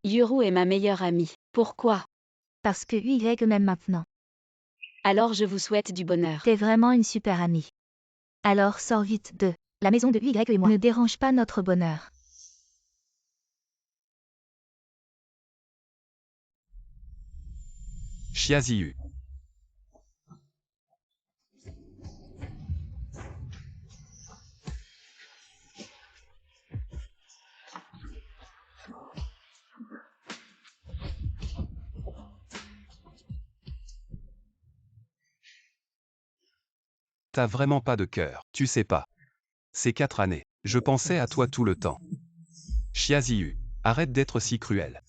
Yuru est ma meilleure amie. Pourquoi? Parce que Y m'aime maintenant. Alors je vous souhaite du bonheur. T'es vraiment une super amie. Alors sors vite de la maison de Y et moi. Ne dérange pas notre bonheur. Xiaziyu. T'as vraiment pas de cœur, tu sais pas. Ces 4 années, je pensais à toi tout le temps. Xiaziyu, arrête d'être si cruel.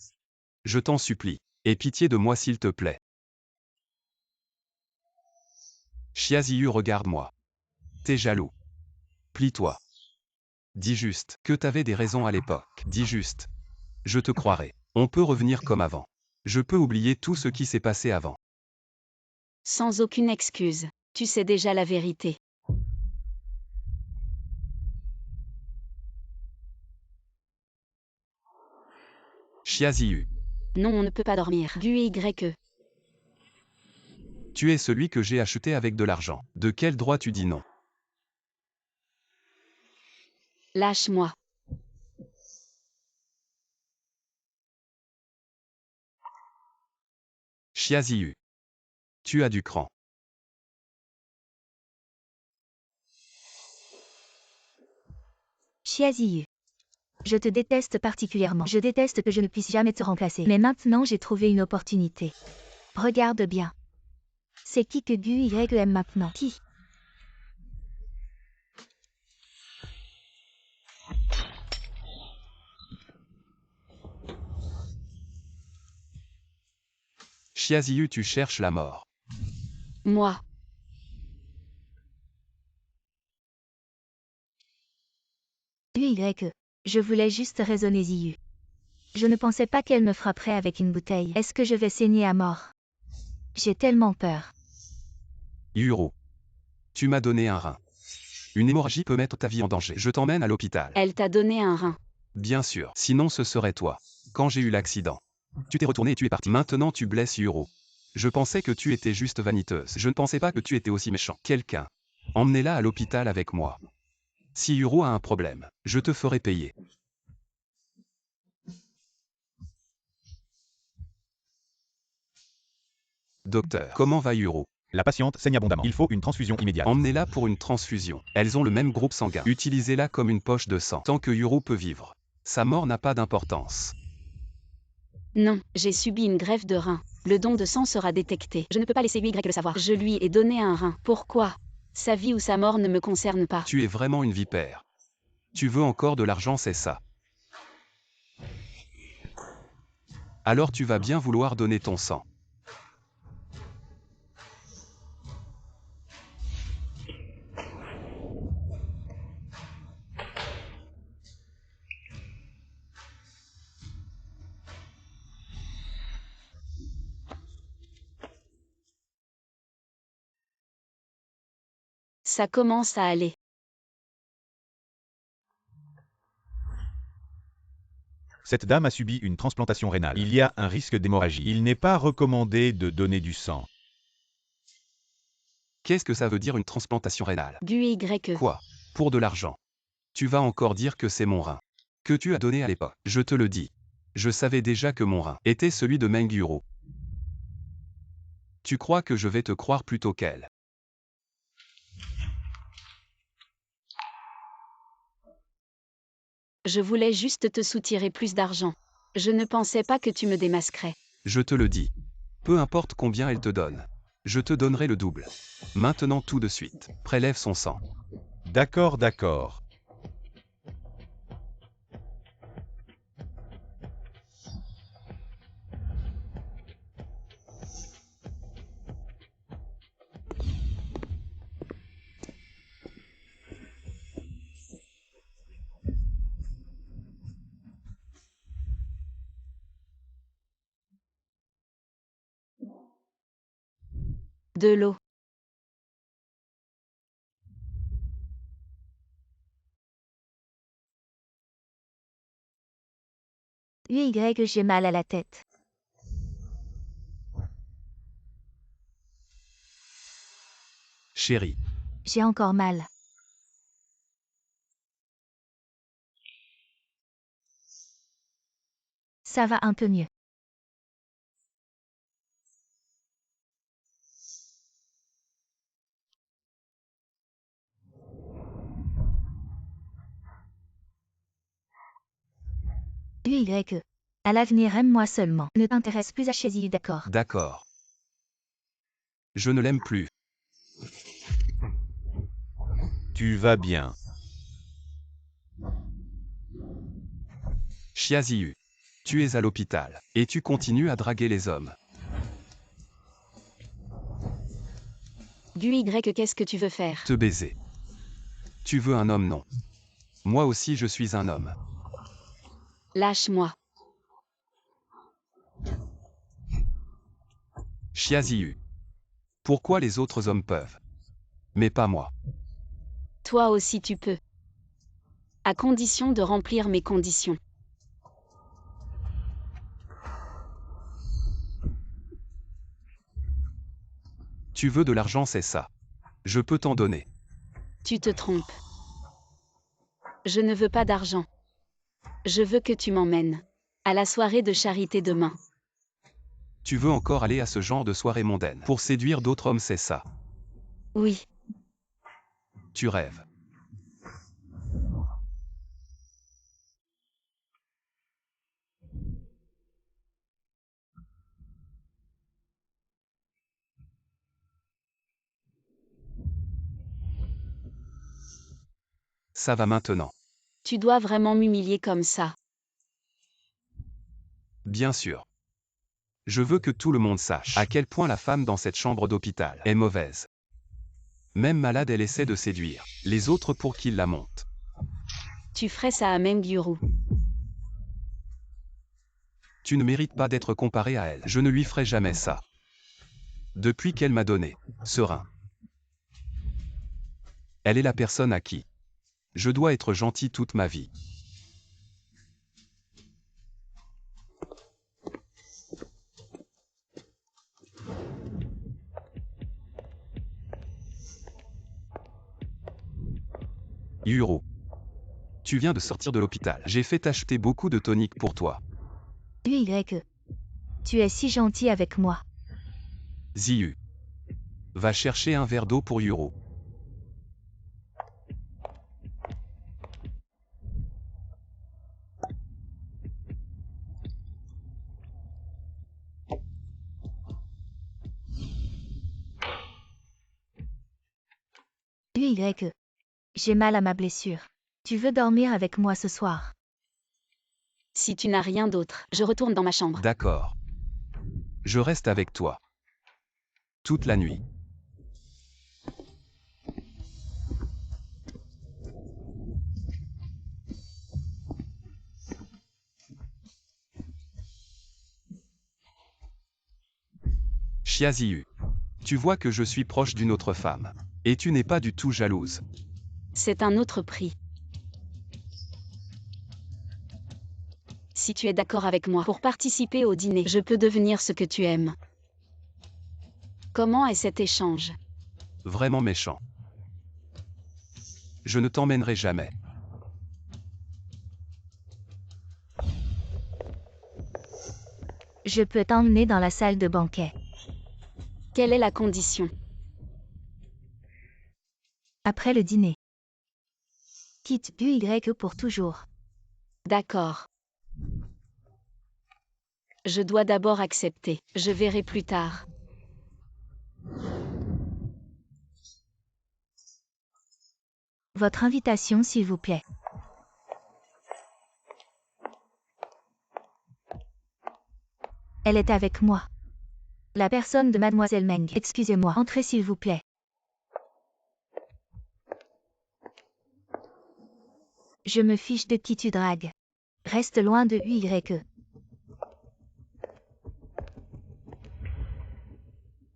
Je t'en supplie, aie pitié de moi s'il te plaît. Xiaziyu, regarde-moi. T'es jaloux. Plie-toi. Dis juste que t'avais des raisons à l'époque. Dis juste. Je te croirai. On peut revenir comme avant. Je peux oublier tout ce qui s'est passé avant. Sans aucune excuse. Tu sais déjà la vérité. Xiaziyu, Non, on ne peut pas dormir. GUYE. tu es celui que j'ai acheté avec de l'argent. De quel droit tu dis non? Lâche-moi. Xiaziyu, tu as du cran. Xiaziyu. Je te déteste particulièrement. Je déteste que je ne puisse jamais te remplacer. Mais maintenant j'ai trouvé une opportunité. Regarde bien. C'est qui que Y aime maintenant? Qui? Xiaziyu, tu cherches la mort. Moi. Y. Je voulais juste raisonner Ziyu. Je ne pensais pas qu'elle me frapperait avec une bouteille. Est-ce que je vais saigner à mort? J'ai tellement peur. Yuru, tu m'as donné un rein. Une hémorragie peut mettre ta vie en danger. Je t'emmène à l'hôpital. Elle t'a donné un rein. Bien sûr, sinon ce serait toi. Quand j'ai eu l'accident, tu t'es retourné et tu es parti. Maintenant tu blesses Yuru. Je pensais que tu étais juste vaniteuse. Je ne pensais pas que tu étais aussi méchant. Quelqu'un, emmenez-la à l'hôpital avec moi. Si Yuru a un problème, je te ferai payer. Docteur, comment va Yuru? La patiente saigne abondamment. Il faut une transfusion immédiate. Emmenez-la pour une transfusion. Elles ont le même groupe sanguin. Utilisez-la comme une poche de sang. Tant que Yuru peut vivre, sa mort n'a pas d'importance. Non, j'ai subi une greffe de rein. Le don de sang sera détecté. Je ne peux pas laisser Y le savoir. Je lui ai donné un rein. Pourquoi? Sa vie ou sa mort ne me concerne pas. Tu es vraiment une vipère. Tu veux encore de l'argent, c'est ça? Alors tu vas bien vouloir donner ton sang. Ça commence à aller. Cette dame a subi une transplantation rénale. Il y a un risque d'hémorragie. Il n'est pas recommandé de donner du sang. Qu'est-ce que ça veut dire une transplantation rénale? GUYE. Quoi? Pour de l'argent. Tu vas encore dire que c'est mon rein. Que tu as donné à l'époque. Je te le dis. Je savais déjà que mon rein était celui de Meng Yuru. Tu crois que je vais te croire plutôt qu'elle? Je voulais juste te soutirer plus d'argent. Je ne pensais pas que tu me démasquerais. Je te le dis. Peu importe combien elle te donne. Je te donnerai le double. Maintenant tout de suite. Prélève son sang. D'accord, d'accord. De l'eau. UY, j'ai mal à la tête. Chérie, J'ai encore mal. Ça va un peu mieux. UY. À l'avenir, aime-moi seulement. Ne t'intéresse plus à Chiazi, d'accord? d'accord. Je ne l'aime plus. Tu vas bien. Chiaziu. Tu es à l'hôpital. Et tu continues à draguer les hommes. GUY, qu'est-ce que tu veux faire? Te baiser. Tu veux un homme, non? Moi aussi je suis un homme. Lâche-moi. Chiaziu. Pourquoi les autres hommes peuvent? Mais pas moi. Toi aussi tu peux. À condition de remplir mes conditions. Tu veux de l'argent, c'est ça. Je peux t'en donner. Tu te trompes. Je ne veux pas d'argent. Je veux que tu m'emmènes. À la soirée de charité demain. Tu veux encore aller à ce genre de soirée mondaine pour séduire d'autres hommes, c'est ça. Oui. Tu rêves. Ça va maintenant. Tu dois vraiment m'humilier comme ça. Bien sûr. Je veux que tout le monde sache à quel point la femme dans cette chambre d'hôpital est mauvaise. Même malade, elle essaie de séduire les autres pour qu'ils la montent. Tu ferais ça à même Guru. Tu ne mérites pas d'être comparé à elle. Je ne lui ferai jamais ça. Depuis qu'elle m'a donné ce rein. Elle est la personne à qui je dois être gentil toute ma vie. Yuro. Tu viens de sortir de l'hôpital. J'ai fait acheter beaucoup de toniques pour toi. UY. Tu es si gentil avec moi. Ziu. Va chercher un verre d'eau pour Yuro. UY. J'ai mal à ma blessure. Tu veux dormir avec moi ce soir? Si tu n'as rien d'autre, je retourne dans ma chambre. D'accord. Je reste avec toi. Toute la nuit. Chiaziu. Tu vois que je suis proche d'une autre femme. Et tu n'es pas du tout jalouse. C'est un autre prix. Si tu es d'accord avec moi pour participer au dîner, je peux devenir ce que tu aimes. Comment est cet échange? Vraiment méchant. Je ne t'emmènerai jamais. Je peux t'emmener dans la salle de banquet. Quelle est la condition? Après le dîner. Quitte UY pour toujours. D'accord. Je dois d'abord accepter. Je verrai plus tard. Votre invitation, s'il vous plaît. Elle est avec moi. La personne de Mademoiselle Meng. Excusez-moi, entrez s'il vous plaît. Je me fiche de qui tu dragues. Reste loin de UY.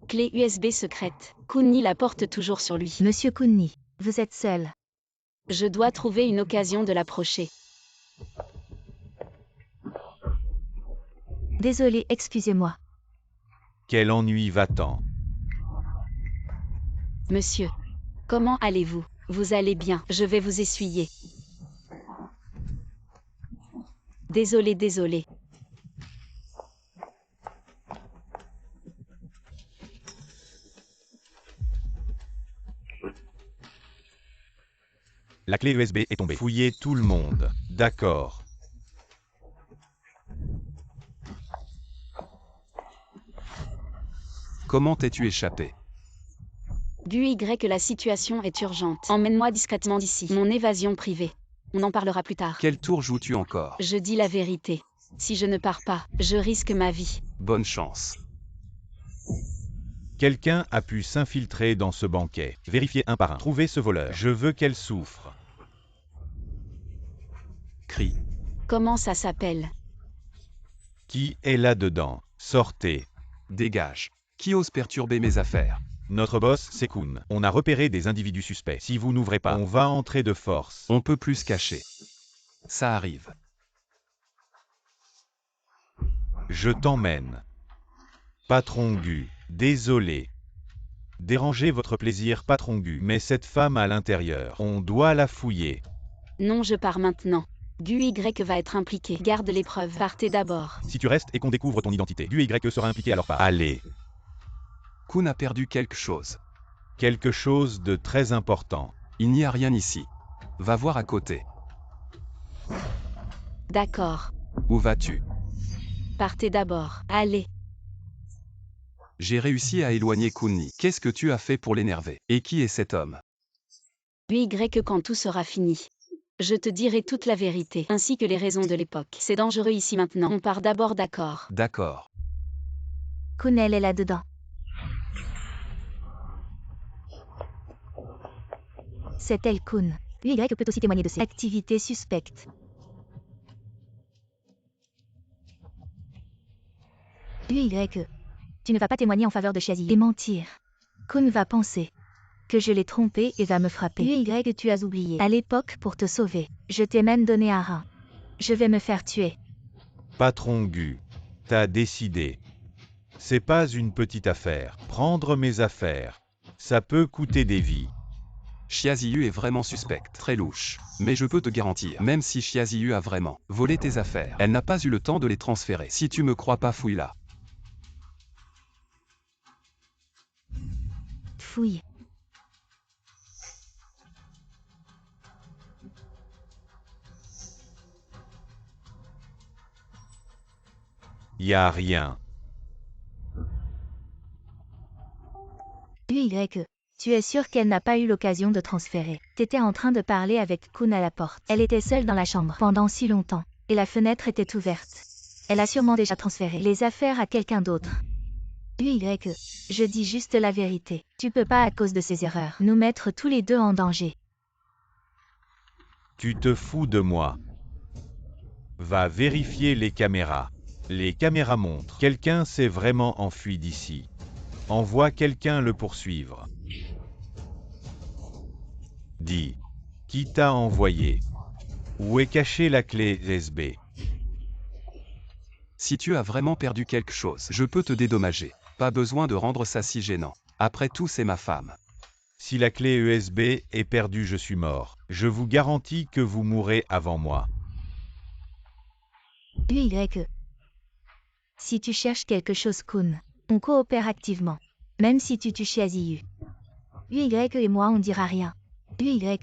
Clé USB secrète. Kunni la porte toujours sur lui. Monsieur Kunni, vous êtes seul. Je dois trouver une occasion de l'approcher. Désolé, excusez-moi. Quel ennui, va-t'en. Monsieur. Comment allez-vous? Vous allez bien, je vais vous essuyer. Désolé, désolé. La clé USB est tombée. Fouillez tout le monde. D'accord. Comment t'es-tu échappé? GUY, la situation est urgente. Emmène-moi discrètement d'ici. Mon évasion privée. On en parlera plus tard. Quel tour joues-tu encore? Je dis la vérité. Si je ne pars pas, je risque ma vie. Bonne chance. Quelqu'un a pu s'infiltrer dans ce banquet. Vérifiez un par un. Trouvez ce voleur. Je veux qu'elle souffre. Crie. Comment ça s'appelle? Qui est là-dedans? Sortez. Dégage. Qui ose perturber mes affaires? Notre boss, c'est Kun. On a repéré des individus suspects. Si vous n'ouvrez pas, on va entrer de force. On peut plus se cacher. Ça arrive. Je t'emmène. Patron Gu. Désolé. Dérangez votre plaisir, Patron Gu. Mais cette femme à l'intérieur, on doit la fouiller. Non, je pars maintenant. GUY va être impliqué. Garde les preuves. Partez d'abord. Si tu restes et qu'on découvre ton identité, Gu sera impliqué alors pas. Allez. Kun a perdu quelque chose. Quelque chose de très important. Il n'y a rien ici. Va voir à côté. D'accord. Où vas-tu? Partez d'abord. Allez. J'ai réussi à éloigner Kunni. Qu'est-ce que tu as fait pour l'énerver? Et qui est cet homme? GUY quand tout sera fini. Je te dirai toute la vérité, ainsi que les raisons de l'époque. C'est dangereux ici maintenant. On part d'abord, d'accord. D'accord. Kun, elle est là-dedans. C'est elle, Kun. GUY peut aussi témoigner de ses activités suspectes. GUY, tu ne vas pas témoigner en faveur de Xiazi et mentir. Kun va penser que je l'ai trompé et va me frapper. GUY, tu as oublié. À l'époque, pour te sauver, je t'ai même donné un rein. Je vais me faire tuer. Patron Gu. T'as décidé. C'est pas une petite affaire. Prendre mes affaires. Ça peut coûter des vies. Xiaziyu est vraiment suspecte, très louche. Mais je peux te garantir, même si Xiaziyu a vraiment volé tes affaires, elle n'a pas eu le temps de les transférer. Si tu me crois pas, fouille-la. Fouille. Y a rien. GUY, tu es sûr qu'elle n'a pas eu l'occasion de transférer? T'étais en train de parler avec Kun à la porte. Elle était seule dans la chambre pendant si longtemps. Et la fenêtre était ouverte. Elle a sûrement déjà transféré les affaires à quelqu'un d'autre. GUY, je dis juste la vérité. Tu peux pas, à cause de ces erreurs, nous mettre tous les deux en danger. Tu te fous de moi. Va vérifier les caméras. Les caméras montrent. Quelqu'un s'est vraiment enfui d'ici. Envoie quelqu'un le poursuivre. Dis. Qui t'a envoyé? Où est cachée la clé USB? Si tu as vraiment perdu quelque chose, je peux te dédommager. Pas besoin de rendre ça si gênant. Après tout, c'est ma femme. Si la clé USB est perdue, je suis mort. Je vous garantis que vous mourrez avant moi. GUY, si tu cherches quelque chose, Kun, on coopère activement. Même si tu tues Xiaziyu. GUY et moi, on dira rien. GUY,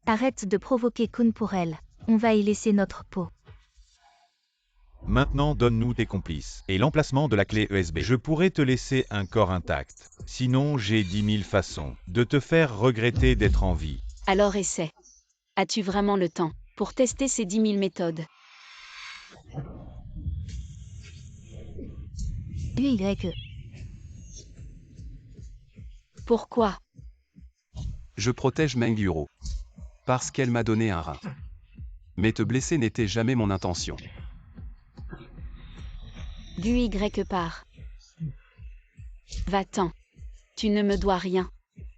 arrête de provoquer Kun pour elle. On va y laisser notre peau. Maintenant, donne-nous tes complices et l'emplacement de la clé USB. Je pourrais te laisser un corps intact. Sinon, j'ai 10 000 façons de te faire regretter d'être en vie. Alors essaie. As-tu vraiment le temps pour tester ces 10 000 méthodes? GUY, Pourquoi? Je protège Mengyuro. Parce qu'elle m'a donné un rein. Mais te blesser n'était jamais mon intention. GUY part. Va-t'en. Tu ne me dois rien.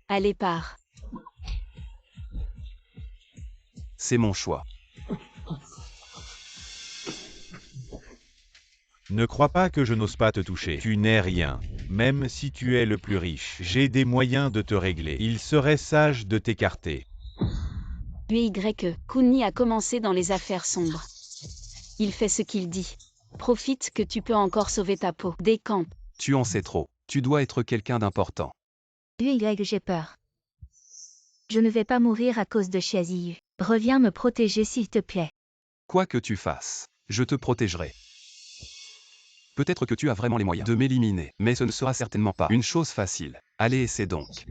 Allez, pars. C'est mon choix. Ne crois pas que je n'ose pas te toucher. Tu n'es rien. Même si tu es le plus riche, j'ai des moyens de te régler. Il serait sage de t'écarter. UYE, Kunni a commencé dans les affaires sombres. Il fait ce qu'il dit. Profite que tu peux encore sauver ta peau. Décampe. Tu en sais trop. Tu dois être quelqu'un d'important. UY, j'ai peur. Je ne vais pas mourir à cause de Chiaziyu. Reviens me protéger s'il te plaît. Quoi que tu fasses, je te protégerai. Peut-être que tu as vraiment les moyens de m'éliminer, mais ce ne sera certainement pas une chose facile. Allez, essaie donc.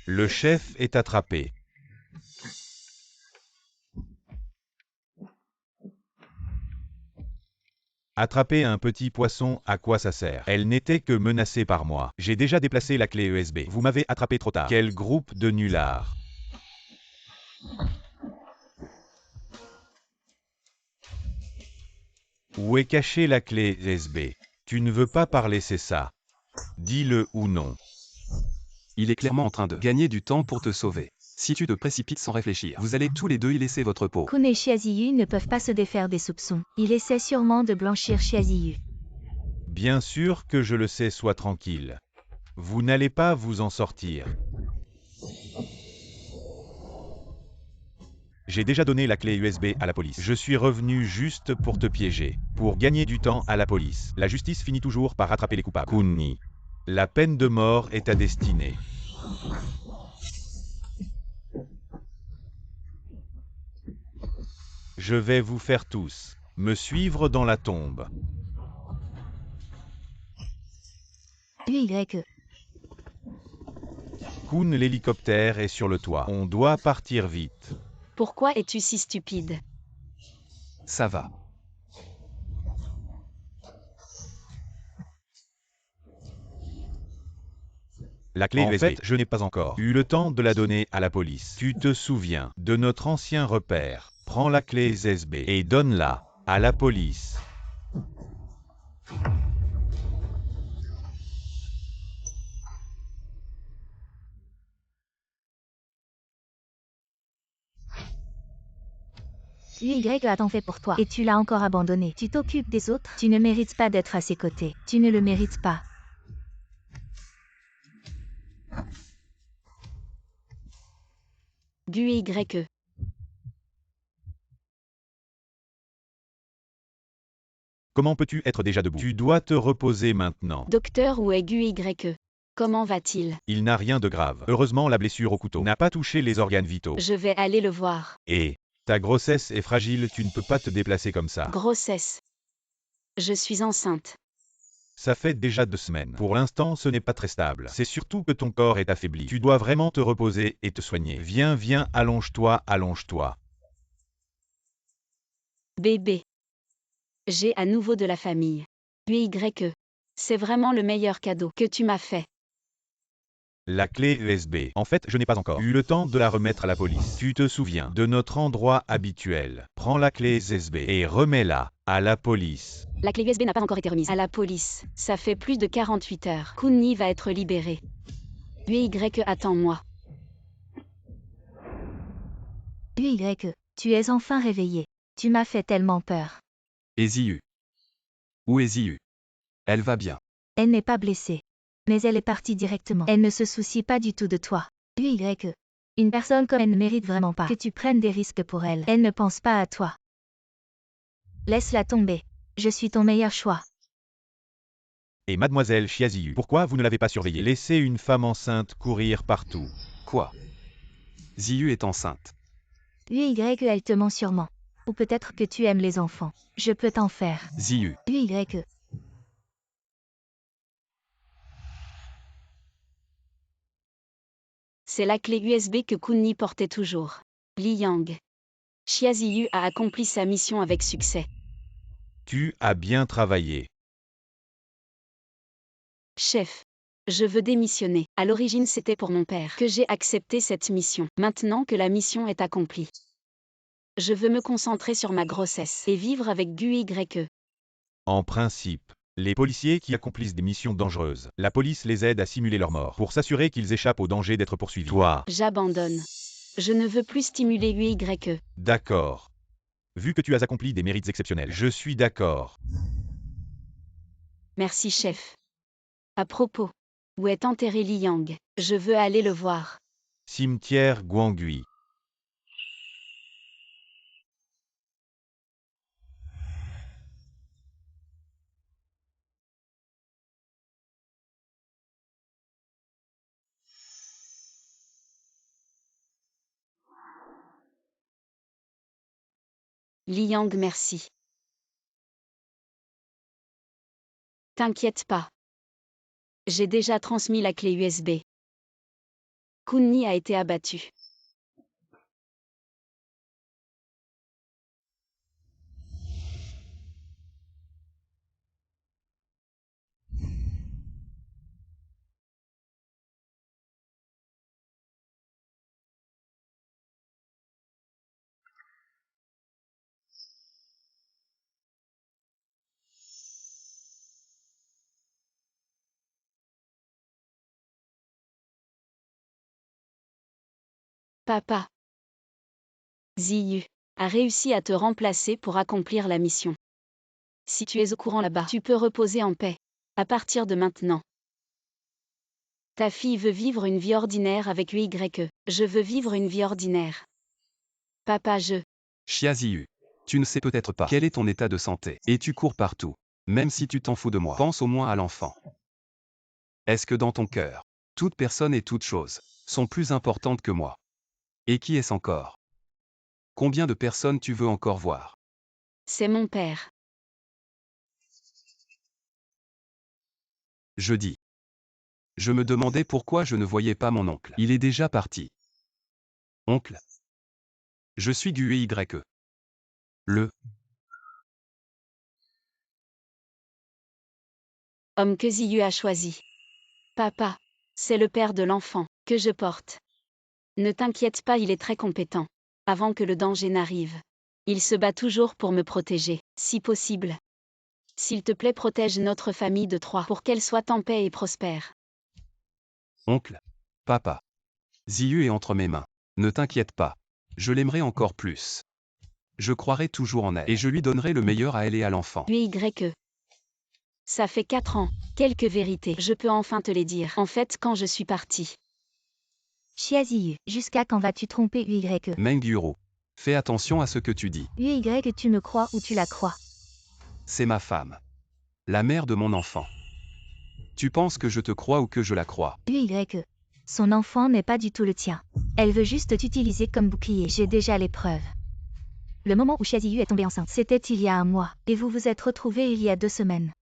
Le chef est attrapé. Attraper un petit poisson, à quoi ça sert? Elle n'était que menacée par moi. J'ai déjà déplacé la clé USB. Vous m'avez attrapé trop tard. Quel groupe de nullards! Où est cachée la clé USB? Tu ne veux pas parler, c'est ça? Dis-le ou non. Il est clairement en train de gagner du temps pour te sauver. Si tu te précipites sans réfléchir, vous allez tous les deux y laisser votre peau. Kun et Chiaziyu ne peuvent pas se défaire des soupçons. Il essaie sûrement de blanchir Chiaziyu. Bien sûr que je le sais, sois tranquille. Vous n'allez pas vous en sortir. J'ai déjà donné la clé USB à la police. Je suis revenu juste pour te piéger. Pour gagner du temps à la police. La justice finit toujours par rattraper les coupables. Kunni, la peine de mort est ta destinée. Je vais vous faire tous me suivre dans la tombe. UY. Kun, l'hélicoptère est sur le toit. On doit partir vite. Pourquoi es-tu si stupide? Ça va. La clé USB. En fait, je n'ai pas encore eu le temps de la donner à la police. Tu te souviens de notre ancien repère. Prends la clé USB et donne-la à la police. UY a tant fait pour toi et tu l'as encore abandonné. Tu t'occupes des autres. Tu ne mérites pas d'être à ses côtés. Tu ne le mérites pas. GUYE. Comment peux-tu être déjà debout? Tu dois te reposer maintenant. Docteur, où est GUYE? Comment va-t-il? Il n'a rien de grave. Heureusement, la blessure au couteau n'a pas touché les organes vitaux. Je vais aller le voir. Et ta grossesse est fragile, tu ne peux pas te déplacer comme ça. Grossesse. Je suis enceinte. Ça fait déjà 2 semaines. Pour l'instant, ce n'est pas très stable. C'est surtout que ton corps est affaibli. Tu dois vraiment te reposer et te soigner. Viens, viens, allonge-toi, allonge-toi. Bébé. J'ai à nouveau de la famille. UYE. C'est vraiment le meilleur cadeau que tu m'as fait. La clé USB. En fait, je n'ai pas encore eu le temps de la remettre à la police. Tu te souviens de notre endroit habituel. Prends la clé USB et remets-la à la police. La clé USB n'a pas encore été remise à la police. Ça fait plus de 48 heures. Kunni va être libéré. UYE, attends-moi. UY. Tu es enfin réveillé. Tu m'as fait tellement peur. Eziu. Où est Ziu? Elle va bien. Elle n'est pas blessée. Mais elle est partie directement. Elle ne se soucie pas du tout de toi. UY. Une personne comme elle ne mérite vraiment pas que tu prennes des risques pour elle. Elle ne pense pas à toi. Laisse-la tomber. Je suis ton meilleur choix. Et mademoiselle Chiaziyu, pourquoi vous ne l'avez pas surveillée? Laissez une femme enceinte courir partout. Quoi? Ziu est enceinte. UY, elle te ment sûrement. Ou peut-être que tu aimes les enfants. Je peux t'en faire. Ziu. UY. C'est la clé USB que Kunni portait toujours. Li Yang. Chiaziyu a accompli sa mission avec succès. Tu as bien travaillé. Chef. Je veux démissionner. À l'origine, c'était pour mon père que j'ai accepté cette mission. Maintenant que la mission est accomplie, je veux me concentrer sur ma grossesse et vivre avec GUYE. En principe, les policiers qui accomplissent des missions dangereuses, la police les aide à simuler leur mort pour s'assurer qu'ils échappent au danger d'être poursuivis. Toi, J'abandonne. Je ne veux plus stimuler UYE. d'accord. Vu que tu as accompli des mérites exceptionnels, je suis d'accord. Merci chef. À propos, où est enterré Li Yang? Je veux aller le voir. Cimetière Guangui. Li Yang, merci. T'inquiète pas. J'ai déjà transmis la clé USB. Kunni a été abattu. Papa. Ziyu a réussi à te remplacer pour accomplir la mission. Si tu es au courant là-bas, tu peux reposer en paix. À partir de maintenant. Ta fille veut vivre une vie ordinaire avec UYE. Je veux vivre une vie ordinaire. Papa, Xia Ziyu. Tu ne sais peut-être pas quel est ton état de santé, et tu cours partout. Même si tu t'en fous de moi, pense au moins à l'enfant. Est-ce que dans ton cœur, toute personne et toute chose sont plus importantes que moi? Et qui est-ce encore? Combien de personnes tu veux encore voir? C'est mon père. Je dis. Je me demandais pourquoi je ne voyais pas mon oncle. Il est déjà parti. Oncle. Je suis du UYE. Le Homme que Ziyu a choisi. Papa. C'est le père de l'enfant que je porte. Ne t'inquiète pas, il est très compétent. Avant que le danger n'arrive. Il se bat toujours pour me protéger, si possible. S'il te plaît, protège notre famille de Troie pour qu'elle soit en paix et prospère. oncle. Papa. Ziyu est entre mes mains. Ne t'inquiète pas. Je l'aimerai encore plus. Je croirai toujours en elle, et je lui donnerai le meilleur à elle et à l'enfant. UYE. Ça fait 4 ans. Quelques vérités. Je peux enfin te les dire. En fait, quand je suis partie. Xia Ziyu, jusqu'à quand vas-tu tromper UYE? Meng Yuro. Fais attention à ce que tu dis. UYE, tu me crois ou tu la crois? C'est ma femme. La mère de mon enfant. Tu penses que je te crois ou que je la crois? UYE. Son enfant n'est pas du tout le tien. Elle veut juste t'utiliser comme bouclier. J'ai déjà les preuves. Le moment où Xia Ziyu est tombée enceinte, c'était il y a 1 mois, et vous vous êtes retrouvés il y a 2 semaines.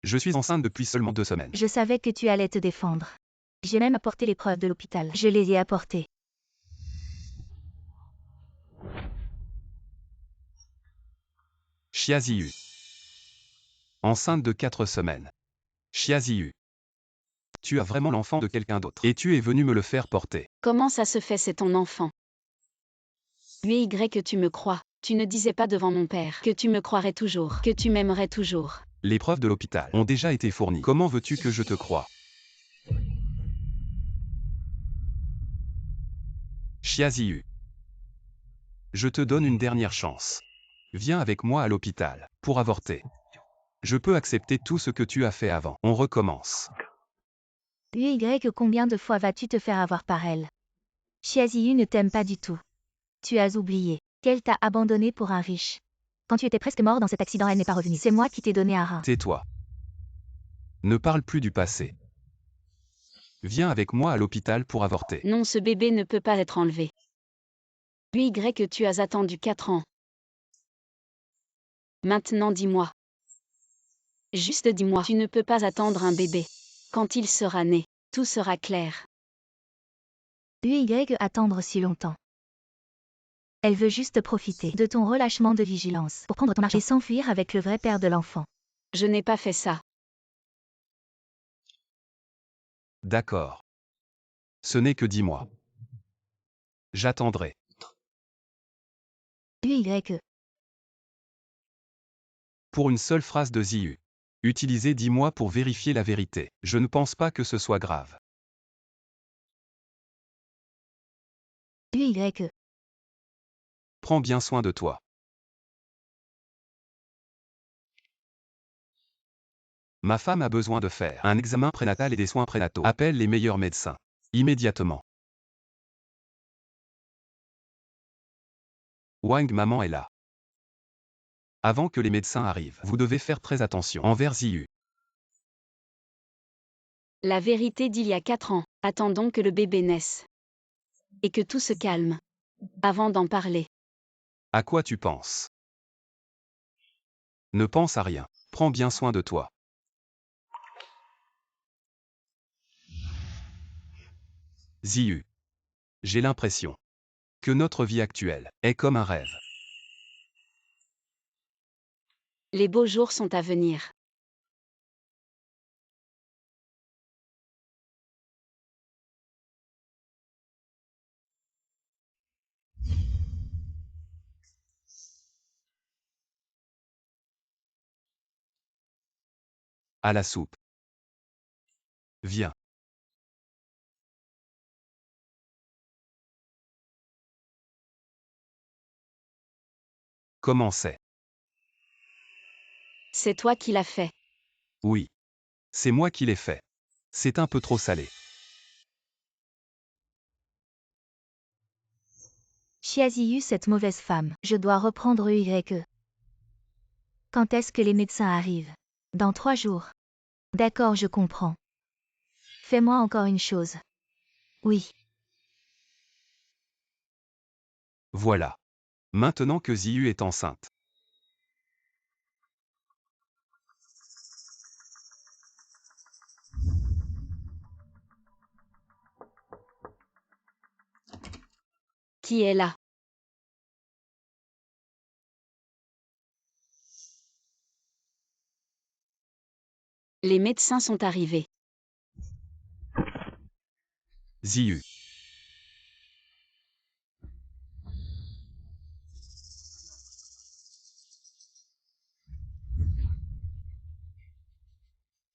Je suis enceinte depuis seulement 2 semaines. Je savais que tu allais te défendre. J'ai même apporté les preuves de l'hôpital. Je les ai apportées. Xia Ziyu. Enceinte de 4 semaines. Xia Ziyu. Tu as vraiment l'enfant de quelqu'un d'autre. Et tu es venu me le faire porter. Comment ça se fait, c'est ton enfant? UYE, que tu me crois. Tu ne disais pas devant mon père que tu me croirais toujours, que tu m'aimerais toujours. Les preuves de l'hôpital ont déjà été fournies. Comment veux-tu que je te croie? Xia Ziyu. Je te donne une dernière chance. Viens avec moi à l'hôpital, pour avorter. Je peux accepter tout ce que tu as fait avant. On recommence. UYE, combien de fois vas-tu te faire avoir par elle? Xia Ziyu ne t'aime pas du tout. Tu as oublié qu'elle t'a abandonné pour un riche. Quand tu étais presque mort dans cet accident, elle n'est pas revenue. C'est moi qui t'ai donné un rein. Tais-toi. Ne parle plus du passé. Viens avec moi à l'hôpital pour avorter. Non, ce bébé ne peut pas être enlevé. UYE, que tu as attendu 4 ans. Maintenant dis-moi. Juste dis-moi, tu ne peux pas attendre un bébé. Quand il sera né, tout sera clair. UYE, attendre si longtemps. Elle veut juste profiter de ton relâchement de vigilance pour prendre ton argent et s'enfuir avec le vrai père de l'enfant. Je n'ai pas fait ça. D'accord. Ce n'est que 10 mois. J'attendrai. UYE. Pour une seule phrase de Ziyu. Utilisez 10 mois pour vérifier la vérité. Je ne pense pas que ce soit grave. UYE. Prends bien soin de toi. Ma femme a besoin de faire un examen prénatal et des soins prénataux. Appelle les meilleurs médecins. Immédiatement. Wang, maman est là. Avant que les médecins arrivent, vous devez faire très attention envers Ziyu. La vérité d'il y a 4 ans. Attendons que le bébé naisse. Et que tout se calme. Avant d'en parler. À quoi tu penses? Ne pense à rien. Prends bien soin de toi. Ziyu. J'ai l'impression que notre vie actuelle est comme un rêve. Les beaux jours sont à venir. À la soupe. Viens. Comment c'est? C'est toi qui l'as fait. Oui. C'est moi qui l'ai fait. C'est un peu trop salé. Xia Ziyu, cette mauvaise femme. Je dois reprendre YE. Quand est-ce que les médecins arrivent? Dans 3 jours. D'accord, je comprends. Fais-moi encore une chose. Oui. Voilà. Maintenant que Ziyu est enceinte. Qui est là? Les médecins sont arrivés. Ziyu.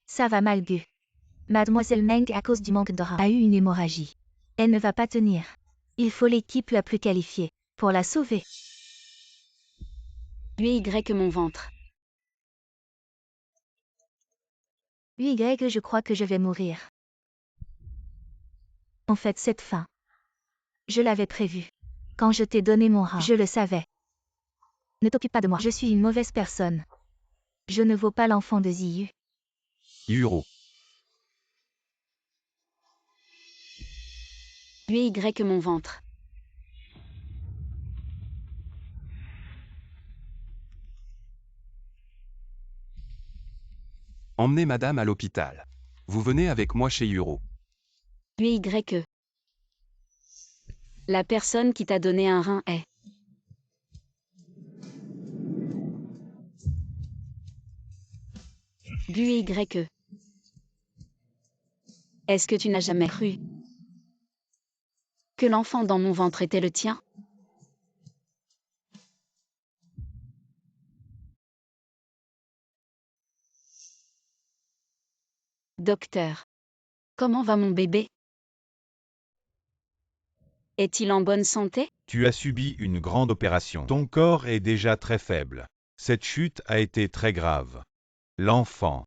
Ça va mal, Gu. Mademoiselle Meng, à cause du manque de rats, a eu une hémorragie. Elle ne va pas tenir. Il faut l'équipe la plus qualifiée pour la sauver. UY mon ventre. UY, je crois que je vais mourir. En fait, cette fin. Je l'avais prévu. Quand je t'ai donné mon rat, je le savais. Ne t'occupe pas de moi, je suis une mauvaise personne. Je ne vaux pas l'enfant de Ziyu. Yuro. UY mon ventre. Emmenez madame à l'hôpital. Vous venez avec moi chez Yuro. UY. La personne qui t'a donné un rein est. UY. Est-ce que tu n'as jamais cru que l'enfant dans mon ventre était le tien? Docteur. Comment va mon bébé? Est-il en bonne santé? Tu as subi une grande opération. Ton corps est déjà très faible. Cette chute a été très grave. L'enfant.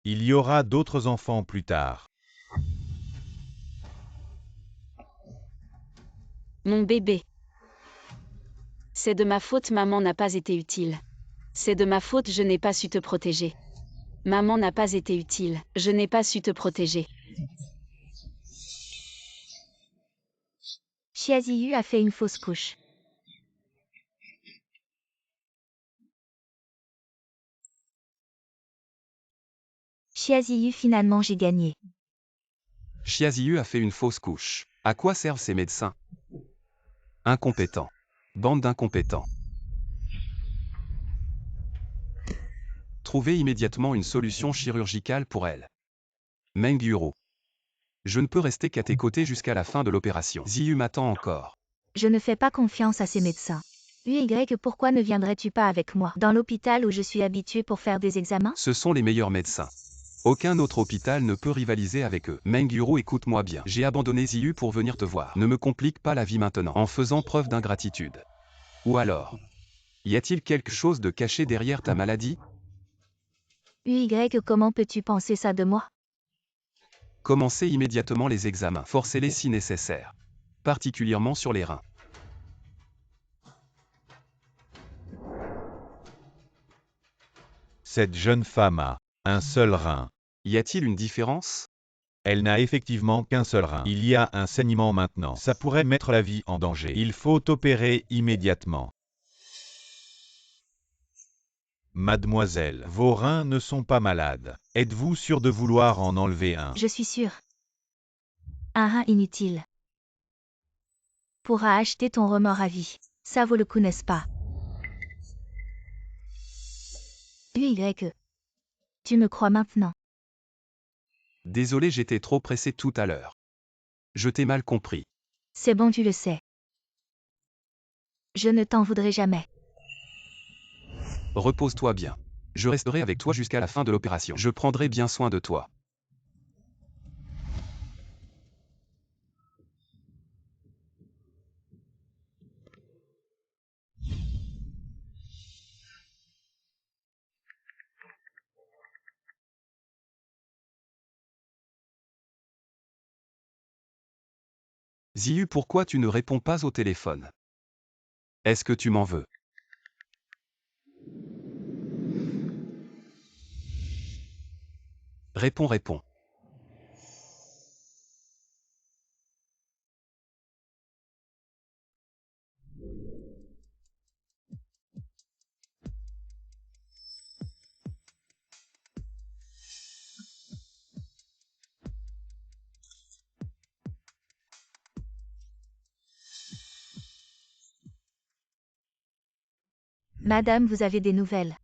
Il y aura d'autres enfants plus tard. Mon bébé. C'est de ma faute, maman n'a pas été utile. C'est de ma faute, je n'ai pas su te protéger. Maman n'a pas été utile, je n'ai pas su te protéger. Xia Ziyu a fait une fausse couche. Xia Ziyu, finalement j'ai gagné. Xia Ziyu a fait une fausse couche. À quoi servent ces médecins? Incompétents. Bande d'incompétents. Trouvez immédiatement une solution chirurgicale pour elle. Meng Yuro. Je ne peux rester qu'à tes côtés jusqu'à la fin de l'opération. Ziyu m'attend encore. Je ne fais pas confiance à ces médecins. UY, pourquoi ne viendrais-tu pas avec moi dans l'hôpital où je suis habitué pour faire des examens? Ce sont les meilleurs médecins. Aucun autre hôpital ne peut rivaliser avec eux. Meng Yuro, écoute-moi bien. J'ai abandonné Ziyu pour venir te voir. Ne me complique pas la vie maintenant en faisant preuve d'ingratitude. Ou alors, y a-t-il quelque chose de caché derrière ta maladie? Comment peux-tu penser ça de moi? Commencez immédiatement les examens, forcez-les si nécessaire, particulièrement sur les reins. Cette jeune femme a un seul rein. Y a-t-il une différence? Elle n'a effectivement qu'un seul rein. Il y a un saignement maintenant. Ça pourrait mettre la vie en danger. Il faut opérer immédiatement. Mademoiselle, vos reins ne sont pas malades. Êtes-vous sûre de vouloir en enlever un? Je suis sûre. Un rein inutile pourra acheter ton remords à vie. Ça vaut le coup, n'est-ce pas? Tu me crois maintenant? Désolé, j'étais trop pressé tout à l'heure. Je t'ai mal compris. C'est bon, tu le sais. Je ne t'en voudrai jamais. Repose-toi bien. Je resterai avec toi jusqu'à la fin de l'opération. Je prendrai bien soin de toi. Ziyu, pourquoi tu ne réponds pas au téléphone? Est-ce que tu m'en veux? Réponds, réponds. Madame, vous avez des nouvelles?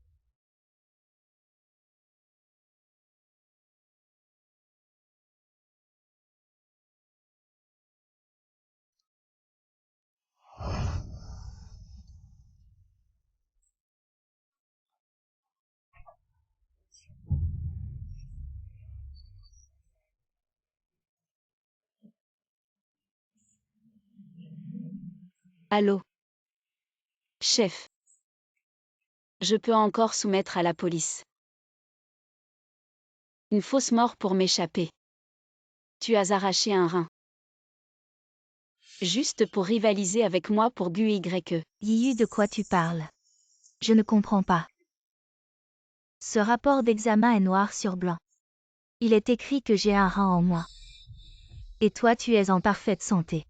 Allô? Chef. Je peux encore soumettre à la police. Une fausse mort pour m'échapper. Tu as arraché un rein. Juste pour rivaliser avec moi pour GUYE. Yiyu, de quoi tu parles? Je ne comprends pas. Ce rapport d'examen est noir sur blanc. Il est écrit que j'ai un rein en moins. Et toi, tu es en parfaite santé.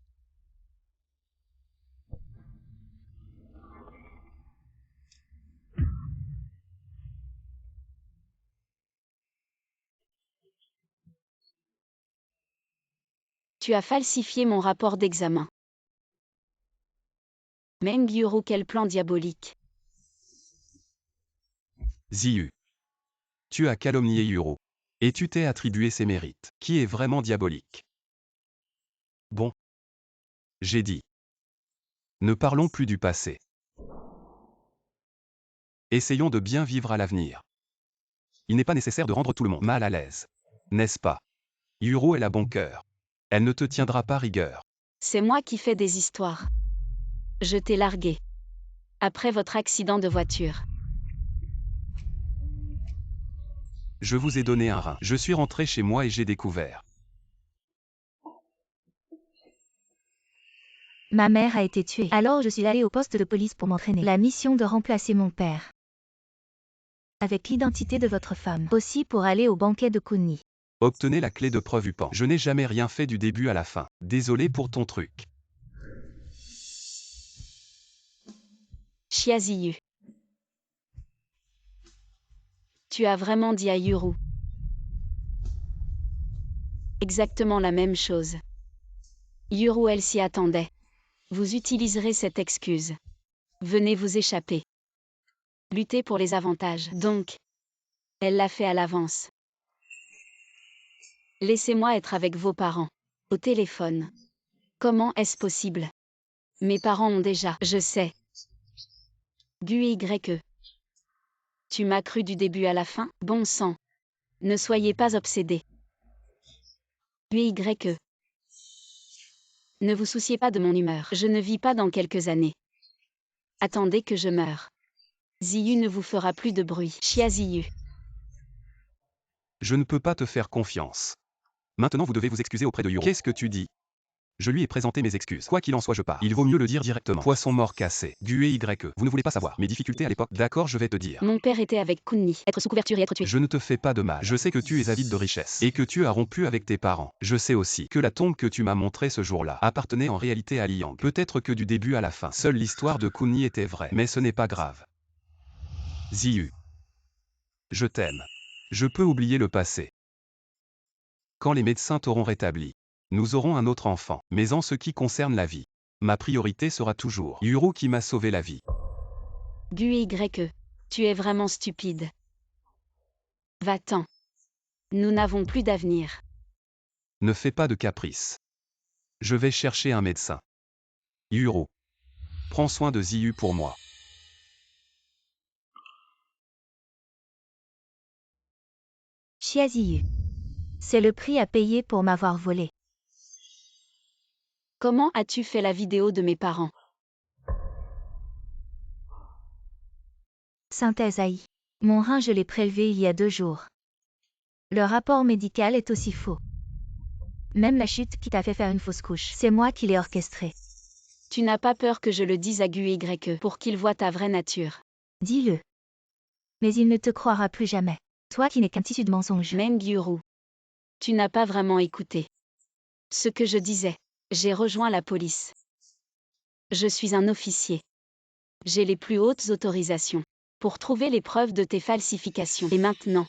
Tu as falsifié mon rapport d'examen. Meng Yuru, quel plan diabolique. Ziyu. Tu as calomnié Yuru. Et tu t'es attribué ses mérites, qui est vraiment diabolique. Bon. J'ai dit. Ne parlons plus du passé. Essayons de bien vivre à l'avenir. Il n'est pas nécessaire de rendre tout le monde mal à l'aise. N'est-ce pas? Yuru, elle a bon cœur. Elle ne te tiendra pas rigueur. C'est moi qui fais des histoires. Je t'ai largué. Après votre accident de voiture. Je vous ai donné un rein. Je suis rentré chez moi et j'ai découvert. Ma mère a été tuée. Alors je suis allée au poste de police pour m'entraîner. La mission de remplacer mon père. Avec l'identité de votre femme. Aussi pour aller au banquet de Kunni. Obtenez la clé de preuve UPAN. Je n'ai jamais rien fait du début à la fin. Désolé pour ton truc. Chiaziyu. Tu as vraiment dit à Yuru. Exactement la même chose. Yuru, elle s'y attendait. Vous utiliserez cette excuse. Venez vous échapper. Lutter pour les avantages. Donc, elle l'a fait à l'avance. Laissez-moi être avec vos parents. Au téléphone. Comment est-ce possible? Mes parents ont déjà. Je sais. GUYE. Tu m'as cru du début à la fin? Bon sang. Ne soyez pas obsédés. GUYE. Ne vous souciez pas de mon humeur. Je ne vis pas dans quelques années. Attendez que je meure. Ziyu ne vous fera plus de bruit. Xia Ziyu. Je ne peux pas te faire confiance. Maintenant vous devez vous excuser auprès de Yuro. Qu'est-ce que tu dis? Je lui ai présenté mes excuses. Quoi qu'il en soit, je pars. Il vaut mieux le dire directement. Poisson mort cassé. Gue YE. Vous ne voulez pas savoir mes difficultés à l'époque. D'accord, je vais te dire. Mon père était avec Kunni. Être sous couverture et être tué. Je ne te fais pas de mal. Je sais que tu es avide de richesse et que tu as rompu avec tes parents. Je sais aussi que la tombe que tu m'as montrée ce jour-là appartenait en réalité à Liang. Peut-être que du début à la fin, seule l'histoire de Kunni était vraie. Mais ce n'est pas grave. Ziyu. Je t'aime. Je peux oublier le passé. Quand les médecins t'auront rétabli, nous aurons un autre enfant. Mais en ce qui concerne la vie, ma priorité sera toujours Yuro qui m'a sauvé la vie. Gue YE. Tu es vraiment stupide. Va-t'en. Nous n'avons plus d'avenir. Ne fais pas de caprice. Je vais chercher un médecin. Yuro. Prends soin de Ziyu pour moi. Xia Ziyu. C'est le prix à payer pour m'avoir volé. Comment as-tu fait la vidéo de mes parents? Synthèse AI. Mon rein, je l'ai prélevé il y a 2 jours. Le rapport médical est aussi faux. Même la chute qui t'a fait faire une fausse couche, c'est moi qui l'ai orchestrée. Tu n'as pas peur que je le dise à Gue YE pour qu'il voie ta vraie nature. Dis-le. Mais il ne te croira plus jamais. Toi qui n'es qu'un tissu de mensonges. Même Gyuru. Tu n'as pas vraiment écouté. Ce que je disais. J'ai rejoint la police. Je suis un officier. J'ai les plus hautes autorisations pour trouver les preuves de tes falsifications. Et maintenant,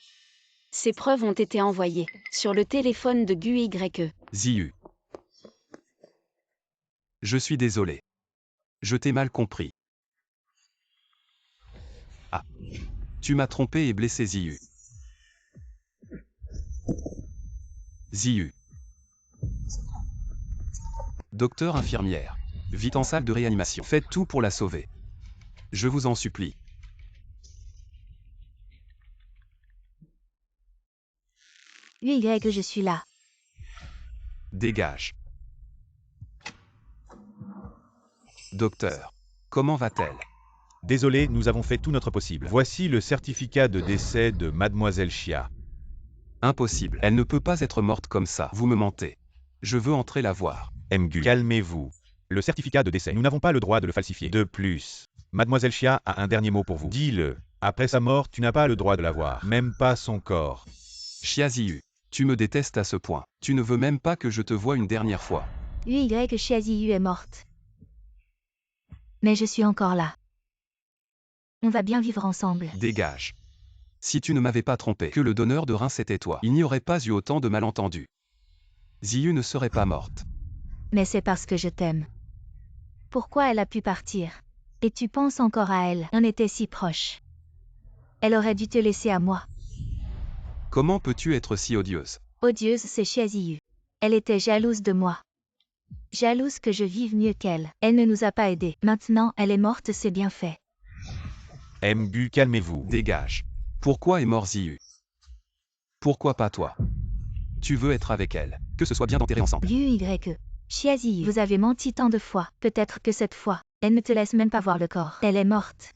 ces preuves ont été envoyées sur le téléphone de Gue YE. Ziyu. Je suis désolé. Je t'ai mal compris. Ah. Tu m'as trompé et blessé Ziyu. Ziyu. Docteur infirmière. Vite en salle de réanimation. Faites tout pour la sauver. Je vous en supplie. Que je suis là. Dégage. Docteur. Comment va-t-elle? Désolé, nous avons fait tout notre possible. Voici le certificat de décès de Mademoiselle Xia. Impossible. Elle ne peut pas être morte comme ça. Vous me mentez. Je veux entrer la voir. MGU. Calmez-vous. Le certificat de décès, nous n'avons pas le droit de le falsifier. De plus, Mademoiselle Xia a un dernier mot pour vous. Dis-le. Après sa mort, tu n'as pas le droit de la voir. Même pas son corps. Xia Ziyu. Tu me détestes à ce point. Tu ne veux même pas que je te voie une dernière fois. Que Xia Ziyu est morte. Mais je suis encore là. On va bien vivre ensemble. Dégage. Si tu ne m'avais pas trompé que le donneur de rein c'était toi, il n'y aurait pas eu autant de malentendus. Ziyu ne serait pas morte. Mais c'est parce que je t'aime. Pourquoi elle a pu partir? Et tu penses encore à elle? On était si proches. Elle aurait dû te laisser à moi. Comment peux-tu être si odieuse? Odieuse, c'est Xia Ziyu. Elle était jalouse de moi. Jalouse que je vive mieux qu'elle. Elle ne nous a pas aidés. Maintenant, elle est morte, c'est bien fait. MGU, calmez-vous. Dégage. Pourquoi est mort Ziyu? Pourquoi pas toi? Tu veux être avec elle, que ce soit bien d'enterrer ensemble. Xia Ziyu, vous avez menti tant de fois. Peut-être que cette fois, elle ne te laisse même pas voir le corps. Elle est morte.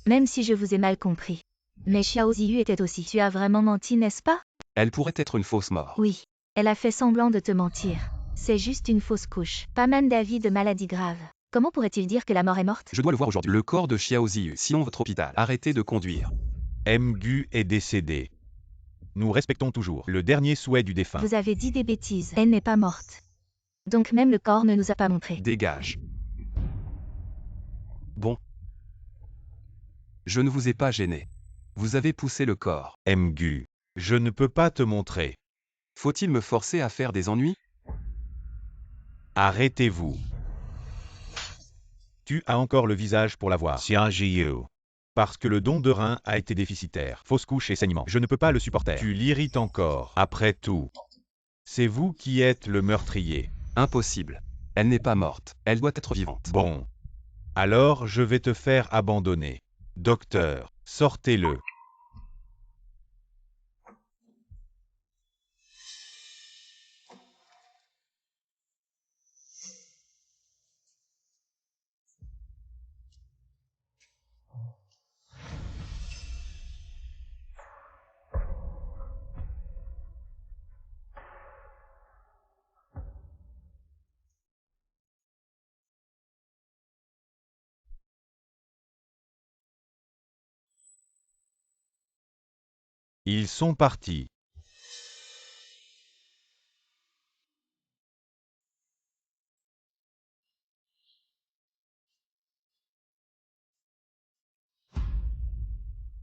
Même si je vous ai mal compris. Mais Xiao Ziyu était aussi. Tu as vraiment menti, n'est-ce pas? Elle pourrait être une fausse mort. Oui. Elle a fait semblant de te mentir. C'est juste une fausse couche. Pas même d'avis de maladie grave. Comment pourrait-il dire que la mort est morte? Je dois le voir aujourd'hui. Le corps de Xiao Ziyu. Sinon votre hôpital. Arrêtez de conduire. MGU est décédé. Nous respectons toujours le dernier souhait du défunt. Vous avez dit des bêtises. Elle n'est pas morte. Donc même le corps ne nous a pas montré. Dégage. Bon. Je ne vous ai pas gêné. Vous avez poussé le corps. MGU. Je ne peux pas te montrer. Faut-il me forcer à faire des ennuis? Arrêtez-vous. Tu as encore le visage pour la voir. Xia Ziyu. Parce que le don de rein a été déficitaire. Fausse couche et saignement. Je ne peux pas le supporter. Tu l'irrites encore. Après tout, c'est vous qui êtes le meurtrier. Impossible. Elle n'est pas morte. Elle doit être vivante. Bon. Alors je vais te faire abandonner. Docteur, sortez-le. Ils sont partis.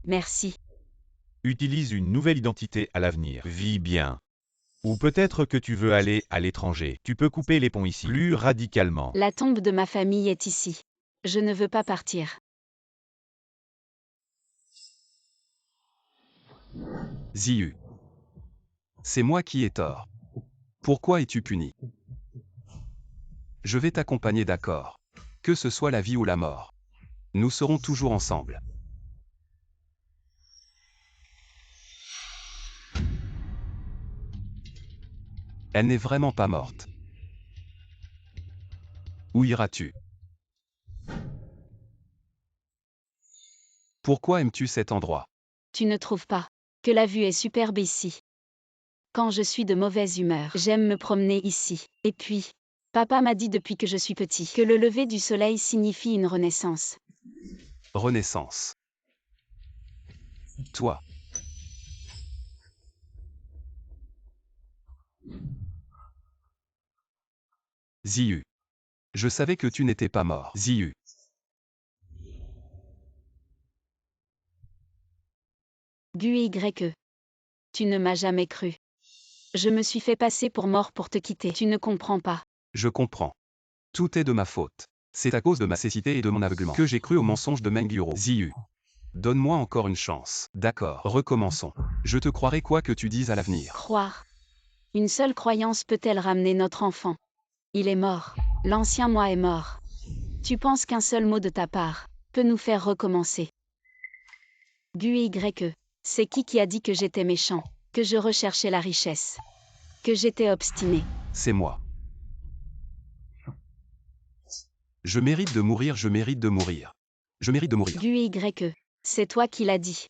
Merci. Utilise une nouvelle identité à l'avenir. Vis bien. Ou peut-être que tu veux aller à l'étranger. Tu peux couper les ponts ici. Plus radicalement. La tombe de ma famille est ici. Je ne veux pas partir. Ziyu. C'est moi qui ai tort. Pourquoi es-tu puni? Je vais t'accompagner, d'accord. Que ce soit la vie ou la mort. Nous serons toujours ensemble. Elle n'est vraiment pas morte. Où iras-tu? Pourquoi aimes-tu cet endroit? Tu ne trouves pas que la vue est superbe ici? Quand je suis de mauvaise humeur, j'aime me promener ici. Et puis, papa m'a dit depuis que je suis petit que le lever du soleil signifie une renaissance. Renaissance. Toi. Ziyu. Je savais que tu n'étais pas mort. Ziyu. Guye. Tu ne m'as jamais cru. Je me suis fait passer pour mort pour te quitter. Tu ne comprends pas. Je comprends. Tout est de ma faute. C'est à cause de ma cécité et de mon aveuglement que j'ai cru au mensonge de Mengyuro. Ziyu. Donne-moi encore une chance. D'accord, recommençons. Je te croirai quoi que tu dises à l'avenir. Croire. Une seule croyance peut-elle ramener notre enfant? Il est mort. L'ancien moi est mort. Tu penses qu'un seul mot de ta part peut nous faire recommencer? Guye. C'est qui a dit que j'étais méchant, que je recherchais la richesse, que j'étais obstiné? C'est moi. Je mérite de mourir, je mérite de mourir. Je mérite de mourir. Guye. C'est toi qui l'as dit.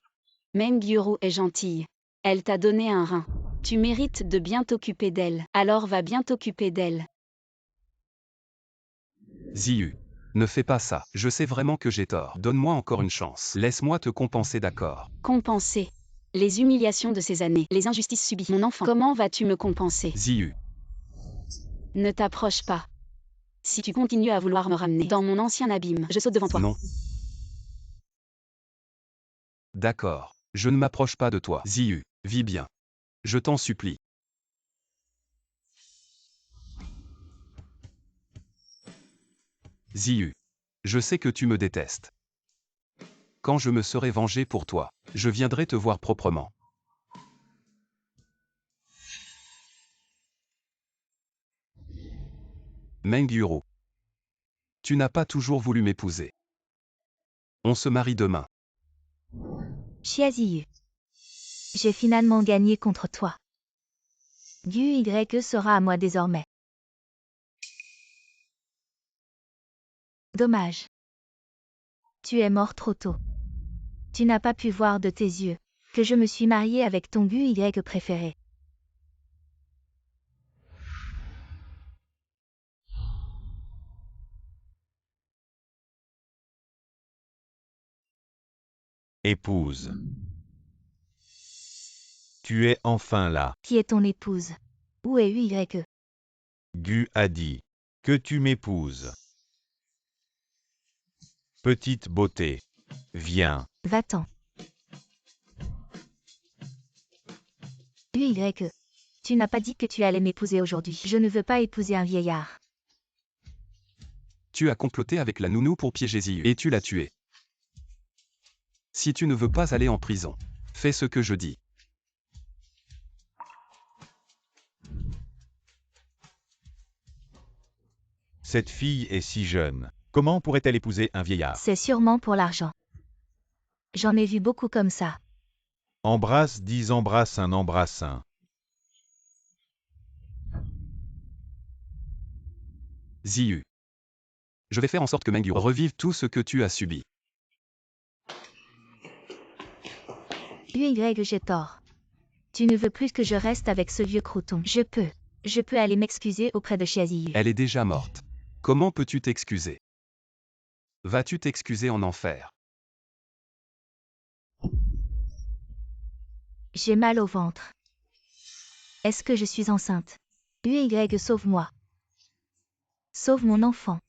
Mengyuro est gentille. Elle t'a donné un rein. Tu mérites de bien t'occuper d'elle. Alors va bien t'occuper d'elle. Ziyu. Ne fais pas ça. Je sais vraiment que j'ai tort. Donne-moi encore une chance. Laisse-moi te compenser, d'accord. Compenser les humiliations de ces années, les injustices subies. Mon enfant, comment vas-tu me compenser? Ziyu. Ne t'approche pas. Si tu continues à vouloir me ramener dans mon ancien abîme, je saute devant toi. Non. D'accord. Je ne m'approche pas de toi. Ziyu. Vis bien. Je t'en supplie. Ziyu. Je sais que tu me détestes. Quand je me serai vengé pour toi, je viendrai te voir proprement. Mengyuro. Tu n'as pas toujours voulu m'épouser. On se marie demain. Chiaziyu. J'ai finalement gagné contre toi. Guye sera à moi désormais. Dommage. Tu es mort trop tôt. Tu n'as pas pu voir de tes yeux que je me suis mariée avec ton Guye préféré. Épouse. Tu es enfin là. Qui est ton épouse? Où est Yu? Gu a dit. Que tu m'épouses. Petite beauté. Viens. Va-t'en. Yu. Tu n'as pas dit que tu allais m'épouser aujourd'hui. Je ne veux pas épouser un vieillard. Tu as comploté avec la nounou pour piéger Ziyu et tu l'as tué. Si tu ne veux pas aller en prison, fais ce que je dis. Cette fille est si jeune. Comment pourrait-elle épouser un vieillard? C'est sûrement pour l'argent. J'en ai vu beaucoup comme ça. Embrasse, dis embrasse un embrassin. Ziyu. Je vais faire en sorte que Mengyuro revive tout ce que tu as subi. Yu, j'ai tort. Tu ne veux plus que je reste avec ce vieux crouton. Je peux aller m'excuser auprès de Chiaziyu. Elle est déjà morte. Comment peux-tu t'excuser? Vas-tu t'excuser en enfer? J'ai mal au ventre. Est-ce que je suis enceinte? UY, sauve-moi. Sauve mon enfant.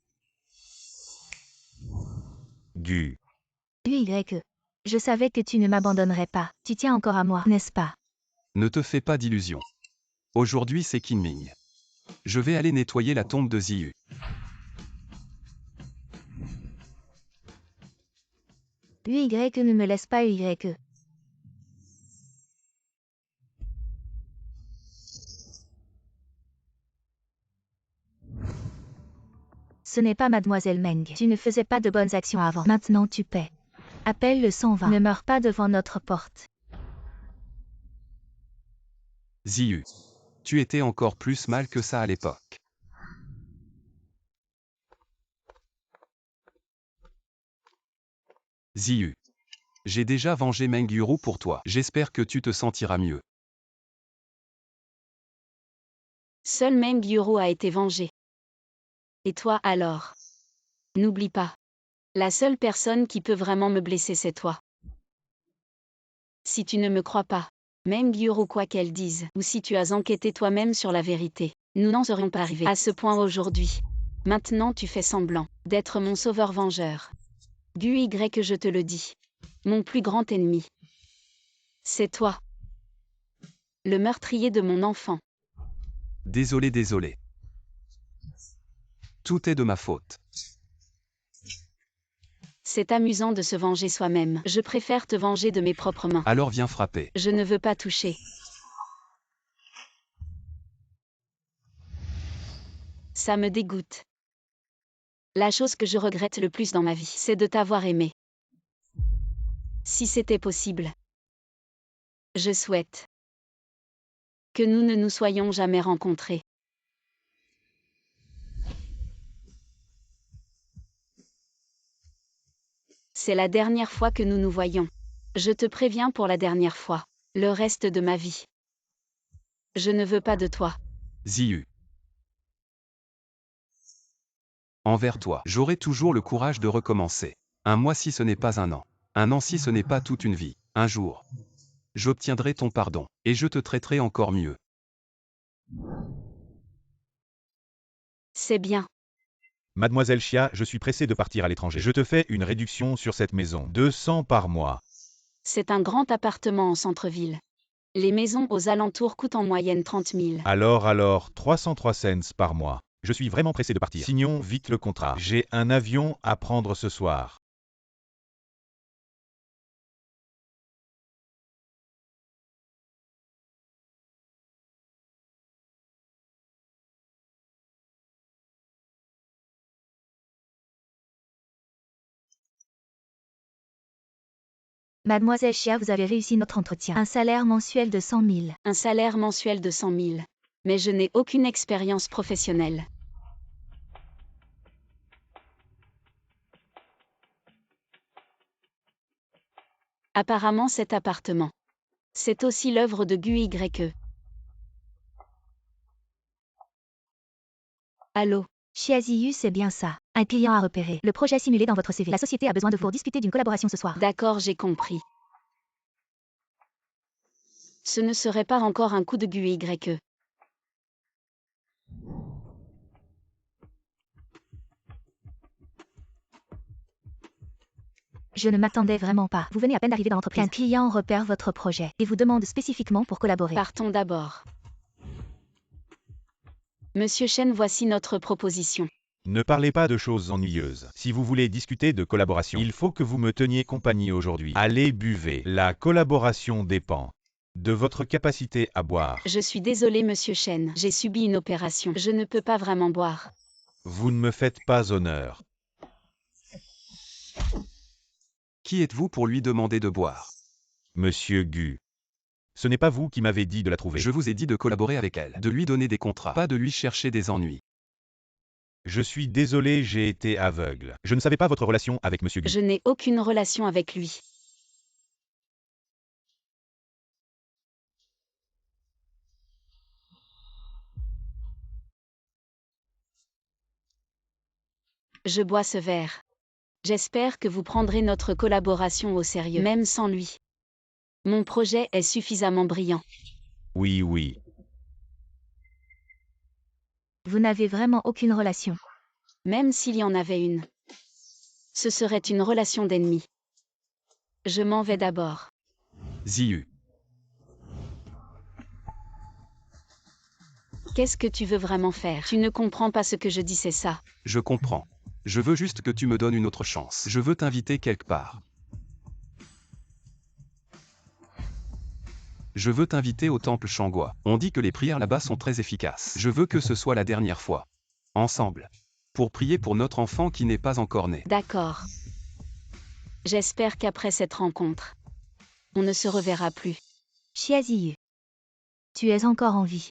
Gu. UY. Je savais que tu ne m'abandonnerais pas. Tu tiens encore à moi, n'est-ce pas? Ne te fais pas d'illusions. Aujourd'hui c'est Kinming. Je vais aller nettoyer la tombe de Ziyu. UY, ne me laisse pas UY. Ce n'est pas Mademoiselle Meng. Tu ne faisais pas de bonnes actions avant. Maintenant tu paies. Appelle le 120. Ne meurs pas devant notre porte. Ziyu. Tu étais encore plus mal que ça à l'époque. Ziyu. J'ai déjà vengé Meng Yuru pour toi. J'espère que tu te sentiras mieux. Seul Meng Yuru a été vengé. Et toi alors? N'oublie pas. La seule personne qui peut vraiment me blesser c'est toi. Si tu ne me crois pas, Meng Yuru quoi qu'elle dise, ou si tu as enquêté toi-même sur la vérité, nous n'en serions pas arrivés à ce point aujourd'hui. Maintenant tu fais semblant d'être mon sauveur-vengeur. GUY que je te le dis. Mon plus grand ennemi. C'est toi. Le meurtrier de mon enfant. Désolé, désolé. Tout est de ma faute. C'est amusant de se venger soi-même. Je préfère te venger de mes propres mains. Alors viens frapper. Je ne veux pas toucher. Ça me dégoûte. La chose que je regrette le plus dans ma vie, c'est de t'avoir aimé. Si c'était possible. Je souhaite que nous ne nous soyons jamais rencontrés. C'est la dernière fois que nous nous voyons. Je te préviens pour la dernière fois. Le reste de ma vie. Je ne veux pas de toi. Ziyu. Envers toi, j'aurai toujours le courage de recommencer. Un mois si ce n'est pas un an. Un an si ce n'est pas toute une vie. Un jour. J'obtiendrai ton pardon, et je te traiterai encore mieux. C'est bien. Mademoiselle Chia, je suis pressé de partir à l'étranger. Je te fais une réduction sur cette maison. 200 par mois. C'est un grand appartement en centre-ville. Les maisons aux alentours coûtent en moyenne 30 000. Alors, 303 cents par mois. Je suis vraiment pressé de partir. Signons vite le contrat. J'ai un avion à prendre ce soir. Mademoiselle Chia, vous avez réussi notre entretien. Un salaire mensuel de 100 000. Un salaire mensuel de 100 000. Mais je n'ai aucune expérience professionnelle. Apparemment cet appartement. C'est aussi l'œuvre de GUY. Allô? Chia Ziyu, c'est bien ça. Un client à repérer. Le projet simulé dans votre CV. La société a besoin de vous pour discuter d'une collaboration ce soir. D'accord, j'ai compris. Ce ne serait pas encore un coup de GUY. Je ne m'attendais vraiment pas. Vous venez à peine d'arriver dans l'entreprise. Un client repère votre projet et vous demande spécifiquement pour collaborer. Partons d'abord. Monsieur Chen, voici notre proposition. Ne parlez pas de choses ennuyeuses. Si vous voulez discuter de collaboration, il faut que vous me teniez compagnie aujourd'hui. Allez, buvez. La collaboration dépend de votre capacité à boire. Je suis désolé, Monsieur Chen. J'ai subi une opération. Je ne peux pas vraiment boire. Vous ne me faites pas honneur. Qui êtes-vous pour lui demander de boire? Monsieur Gu. Ce n'est pas vous qui m'avez dit de la trouver. Je vous ai dit de collaborer avec elle, de lui donner des contrats, pas de lui chercher des ennuis. Je suis désolé, j'ai été aveugle. Je ne savais pas votre relation avec Monsieur Gu. Je n'ai aucune relation avec lui. Je bois ce verre. J'espère que vous prendrez notre collaboration au sérieux, même sans lui. Mon projet est suffisamment brillant. Oui, oui. Vous n'avez vraiment aucune relation. Même s'il y en avait une. Ce serait une relation d'ennemis. Je m'en vais d'abord. Ziyu. Qu'est-ce que tu veux vraiment faire? Tu ne comprends pas ce que je dis, c'est ça. Je comprends. Je veux juste que tu me donnes une autre chance. Je veux t'inviter quelque part. Je veux t'inviter au temple Shangwa. On dit que les prières là-bas sont très efficaces. Je veux que ce soit la dernière fois. Ensemble. Pour prier pour notre enfant qui n'est pas encore né. D'accord. J'espère qu'après cette rencontre, on ne se reverra plus. Xia Ziyu. Tu es encore en vie.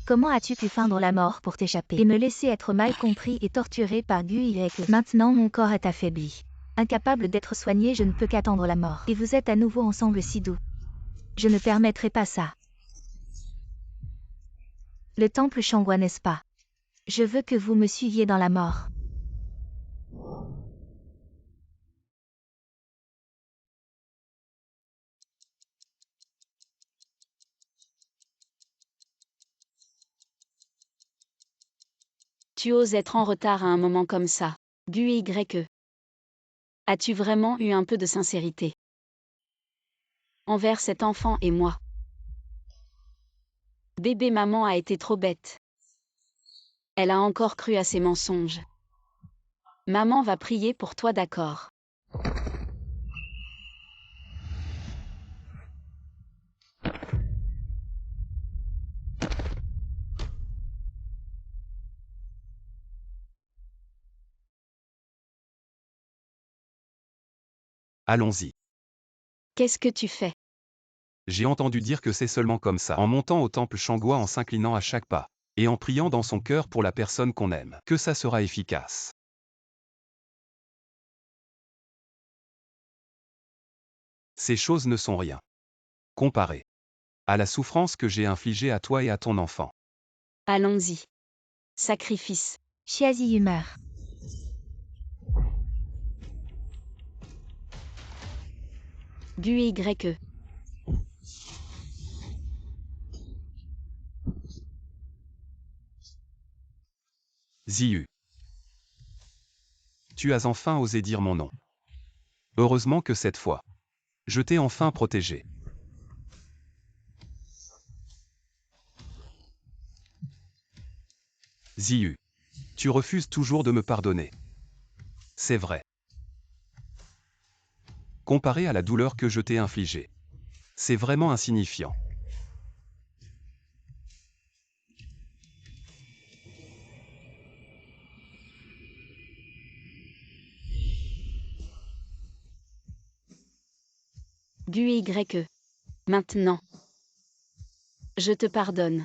Comment as-tu pu feindre la mort pour t'échapper et me laisser être mal compris et torturé par Gui et que maintenant mon corps est affaibli. Incapable d'être soigné, je ne peux qu'attendre la mort. Et vous êtes à nouveau ensemble si doux. Je ne permettrai pas ça. Le temple Shangwa, n'est-ce pas? Je veux que vous me suiviez dans la mort. Tu oses être en retard à un moment comme ça. Gui. As-tu vraiment eu un peu de sincérité envers cet enfant et moi? Bébé maman a été trop bête. Elle a encore cru à ses mensonges. Maman va prier pour toi, d'accord? Allons-y. Qu'est-ce que tu fais? J'ai entendu dire que c'est seulement comme ça, en montant au temple Shangwa, en s'inclinant à chaque pas, et en priant dans son cœur pour la personne qu'on aime, que ça sera efficace. Ces choses ne sont rien. Comparé à la souffrance que j'ai infligée à toi et à ton enfant. Allons-y. Sacrifice. Xia Ziyu meurt. Gui. Ziyu. Tu as enfin osé dire mon nom. Heureusement que cette fois, je t'ai enfin protégé. Ziyu. Tu refuses toujours de me pardonner. C'est vrai. Comparé à la douleur que je t'ai infligée, c'est vraiment insignifiant. Gui. Maintenant. Je te pardonne.